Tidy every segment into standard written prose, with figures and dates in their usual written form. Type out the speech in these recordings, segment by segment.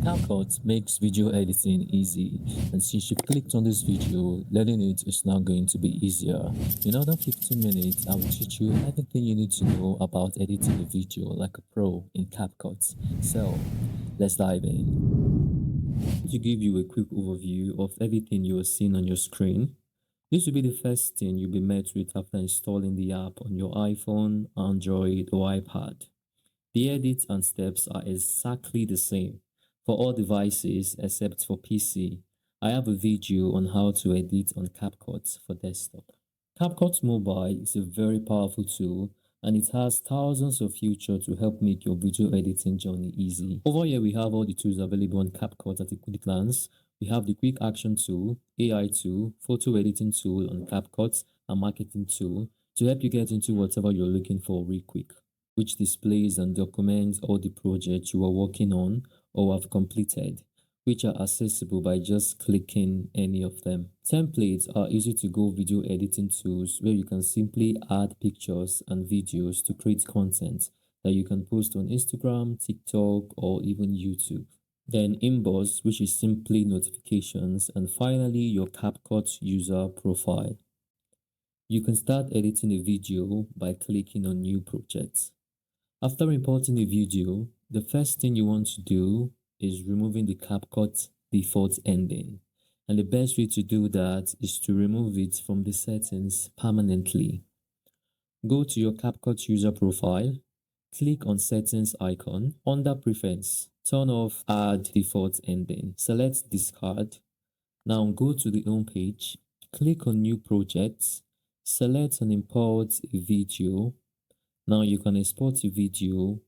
CapCut makes video editing easy, and since you've clicked on this video, learning it is now going to be easier. In under 15 minutes, I will teach you everything you need to know about editing a video like a pro in CapCut. So, let's dive in. To give you a quick overview of everything you are seeing on your screen, this will be the first thing you'll be met with after installing the app on your iPhone, Android, or iPad. The edits and steps are exactly the same for all devices except for PC. I have a video on how to edit on CapCut for desktop. CapCut Mobile is a very powerful tool and it has thousands of features to help make your video editing journey easy. Over here we have all the tools available on CapCut at a quick glance. We have the quick action tool, AI tool, photo editing tool on CapCut, and marketing tool to help you get into whatever you're looking for real quick, which displays and documents all the projects you are working on or have completed, which are accessible by just clicking any of them. Templates are easy to go video editing tools where you can simply add pictures and videos to create content that you can post on Instagram, TikTok, or even YouTube. Then Inbox, which is simply notifications, and finally your CapCut user profile. You can start editing a video by clicking on New Project. After importing a video, the first thing you want to do is removing the CapCut default ending. And the best way to do that is to remove it from the settings permanently. Go to your CapCut user profile, click on settings icon. Under preference, turn off add default ending. Select discard. Now go to the home page, click on new projects, select and import a video. Now you can export a video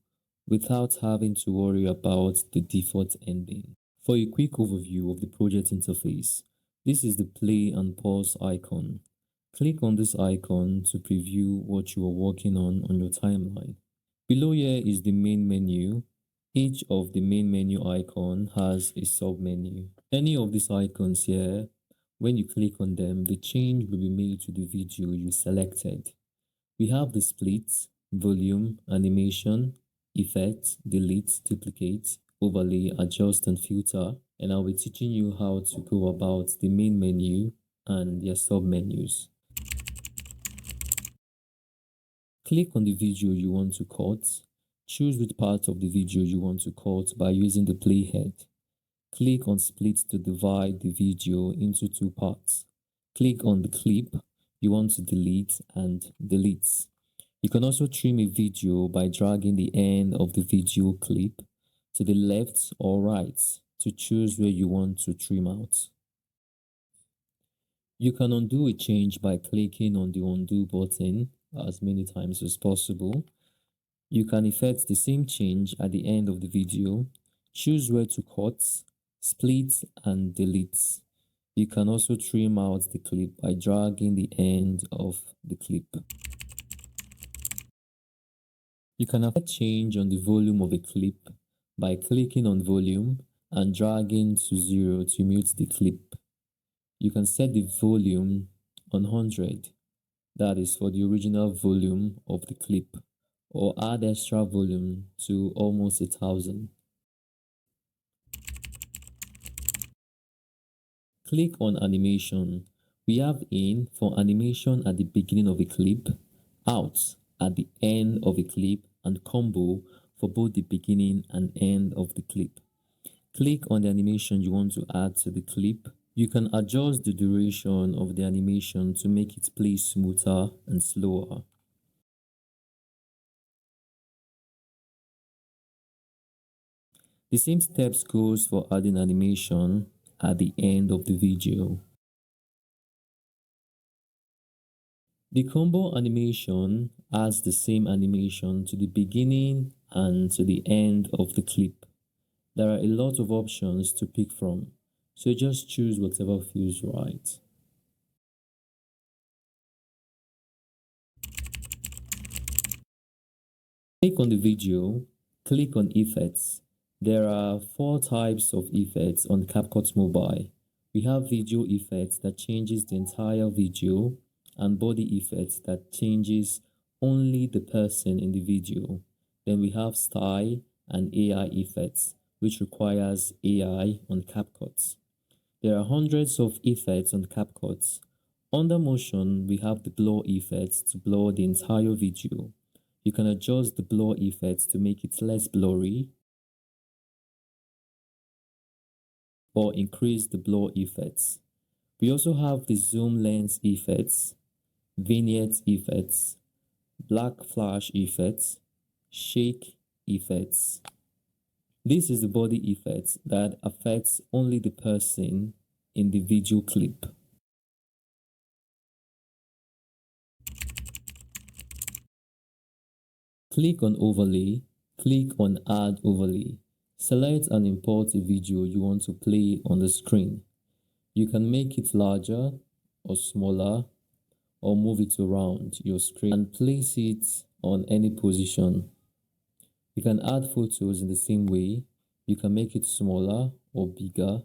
without having to worry about the default ending. For a quick overview of the project interface, this is the play and pause icon. Click on this icon to preview what you are working on your timeline. Below here is the main menu. Each of the main menu icon has a sub-menu. Any of these icons here, when you click on them, the change will be made to the video you selected. We have the split, volume, animation, effect, delete, duplicate, overlay, adjust, and filter. And I'll be teaching you how to go about the main menu and their sub-menus. Click on the video you want to cut. Choose which part of the video you want to cut by using the playhead. Click on split to divide the video into two parts. Click on the clip you want to delete and delete. You can also trim a video by dragging the end of the video clip to the left or right to choose where you want to trim out. You can undo a change by clicking on the undo button as many times as possible. You can effect the same change at the end of the video, choose where to cut, split, and delete. You can also trim out the clip by dragging the end of the clip. You can affect change on the volume of a clip by clicking on volume and dragging to 0 to mute the clip. You can set the volume on 100, that is for the original volume of the clip, or add extra volume to almost 1000. Click on animation. We have in for animation at the beginning of a clip, out at the end of a clip, and combo for both the beginning and end of the clip. Click on the animation you want to add to the clip. You can adjust the duration of the animation to make it play smoother and slower. The same steps goes for adding animation at the end of the video. The combo animation adds the same animation to the beginning and to the end of the clip. There are a lot of options to pick from, so just choose whatever feels right. Click on the video, click on effects. There are 4 types of effects on CapCut Mobile. We have video effects that changes the entire video, and body effects that changes only the person in the video. Then we have style and AI effects, which requires AI on CapCut. There are hundreds of effects on CapCut. Under motion, we have the blur effect to blur the entire video. You can adjust the blur effect to make it less blurry or increase the blur effects. We also have the zoom lens effects, vignette effects, black flash effects, shake effects. This is the body effect that affects only the person in the video clip. Click on overlay, click on add overlay. Select and import a video you want to play on the screen. You can make it larger or smaller or move it around your screen and place it on any position. You can add photos in the same way. You can make it smaller or bigger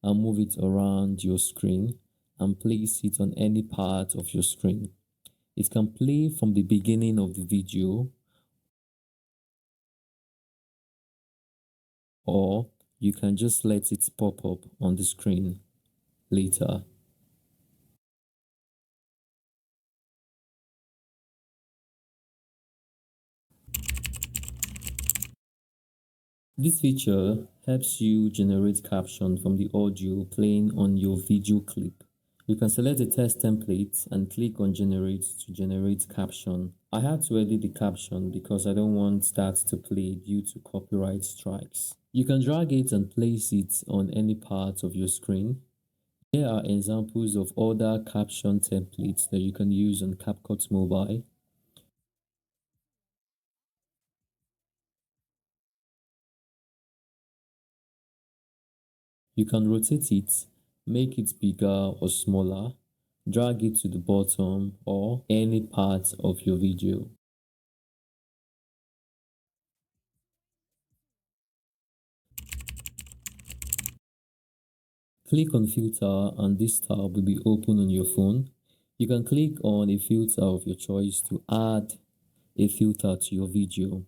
and move it around your screen and place it on any part of your screen. It can play from the beginning of the video, or you can just let it pop up on the screen later. This feature helps you generate caption from the audio playing on your video clip. You can select a text template and click on generate to generate caption. I had to edit the caption because I don't want that to play due to copyright strikes. You can drag it and place it on any part of your screen. Here are examples of other caption templates that you can use on CapCut Mobile. You can rotate it, make it bigger or smaller, drag it to the bottom or any part of your video. Click on filter and this tab will be open on your phone. You can click on a filter of your choice to add a filter to your video.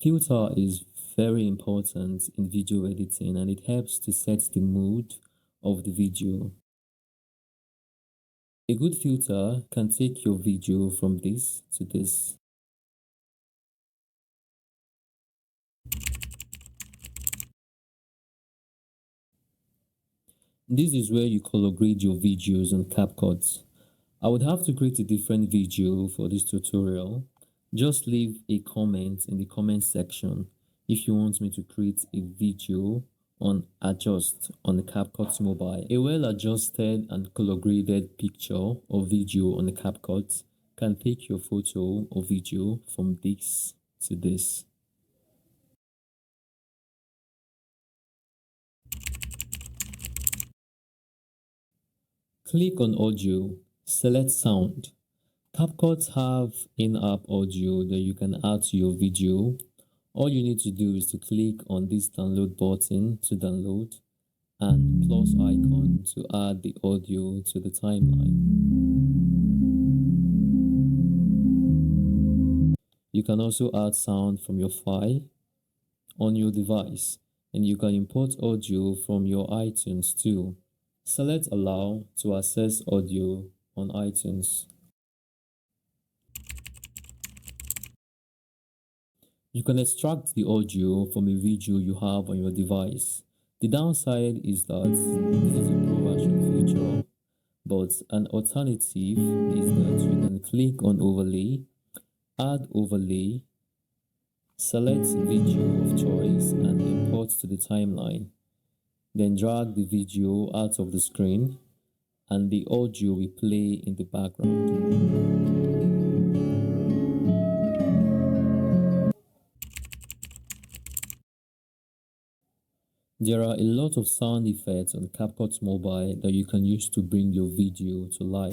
Filter is very important in video editing and it helps to set the mood of the video. A good filter can take your video from this to this. This is where you color grade your videos on CapCut. I would have to create a different video for this tutorial. Just leave a comment in the comment section if you want me to create a video on adjust on the CapCut Mobile. A well-adjusted and color-graded picture or video on the CapCut can take your photo or video from this to this. Click on audio, select sound. CapCut have in-app audio that you can add to your video. All you need to do is to click on this download button to download and plus icon to add the audio to the timeline. You can also add sound from your file on your device, and you can import audio from your iTunes too. Select allow to access audio on iTunes. You can extract the audio from a video you have on your device. The downside is that this is a pro version feature, but an alternative is that you can click on overlay, add overlay, select video of choice and import to the timeline. Then drag the video out of the screen and the audio will play in the background. There are a lot of sound effects on CapCut Mobile that you can use to bring your video to life.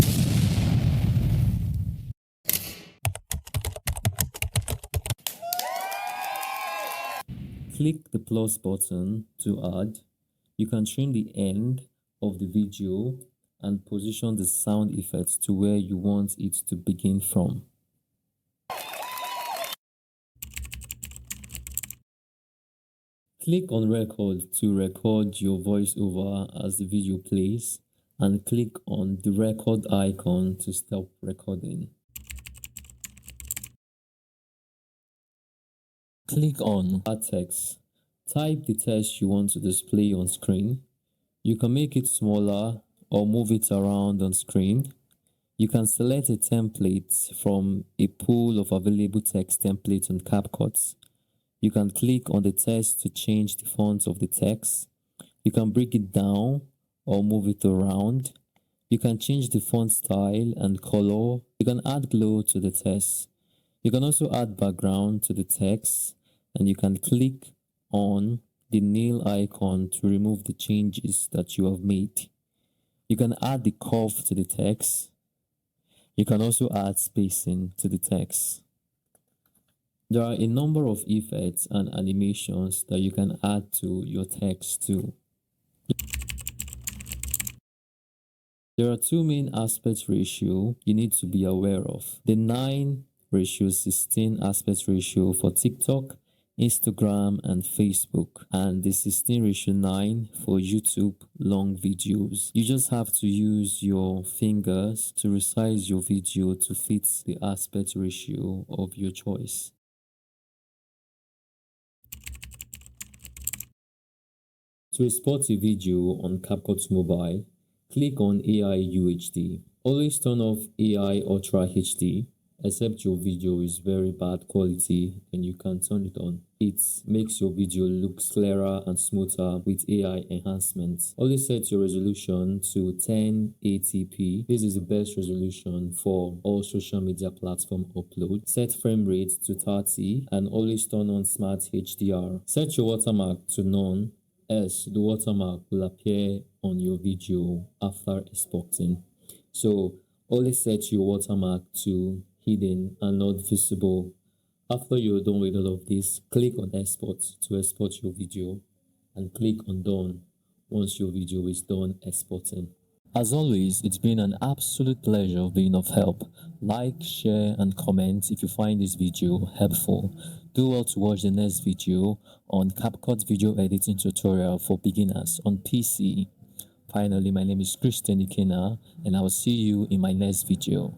Click the plus button to add. You can trim the end of the video and position the sound effects to where you want it to begin from. Click on record to record your voiceover as the video plays, and click on the record icon to stop recording. Click on Add Text. Type the text you want to display on screen. You can make it smaller or move it around on screen. You can select a template from a pool of available text templates on CapCut. You can click on the text to change the font of the text. You can break it down or move it around. You can change the font style and color. You can add glow to the text. You can also add background to the text, and you can click on the nail icon to remove the changes that you have made. You can add the curve to the text. You can also add spacing to the text. There are a number of effects and animations that you can add to your text too. There are two main aspect ratio you need to be aware of. The 9:16 aspect ratio for TikTok, Instagram, and Facebook, and the 16:9 for YouTube long videos. You just have to use your fingers to resize your video to fit the aspect ratio of your choice. To export a video on CapCut Mobile, click on AI UHD. Always turn off AI Ultra HD, except your video is very bad quality and you can turn it on. It makes your video look clearer and smoother with AI enhancements. Always set your resolution to 1080p. This is the best resolution for all social media platform upload. Set frame rate to 30 and always turn on Smart HDR. Set your watermark to none, as the watermark will appear on your video after exporting. So always set your watermark to hidden and not visible. After you're done with all of this, click on export to export your video and click on done once your video is done exporting. As always, it's been an absolute pleasure being of help. Like, share, and comment if you find this video helpful. Do well to watch the next video on CapCut video editing tutorial for beginners on PC. Finally, my name is Christar Edits, and I will see you in my next video.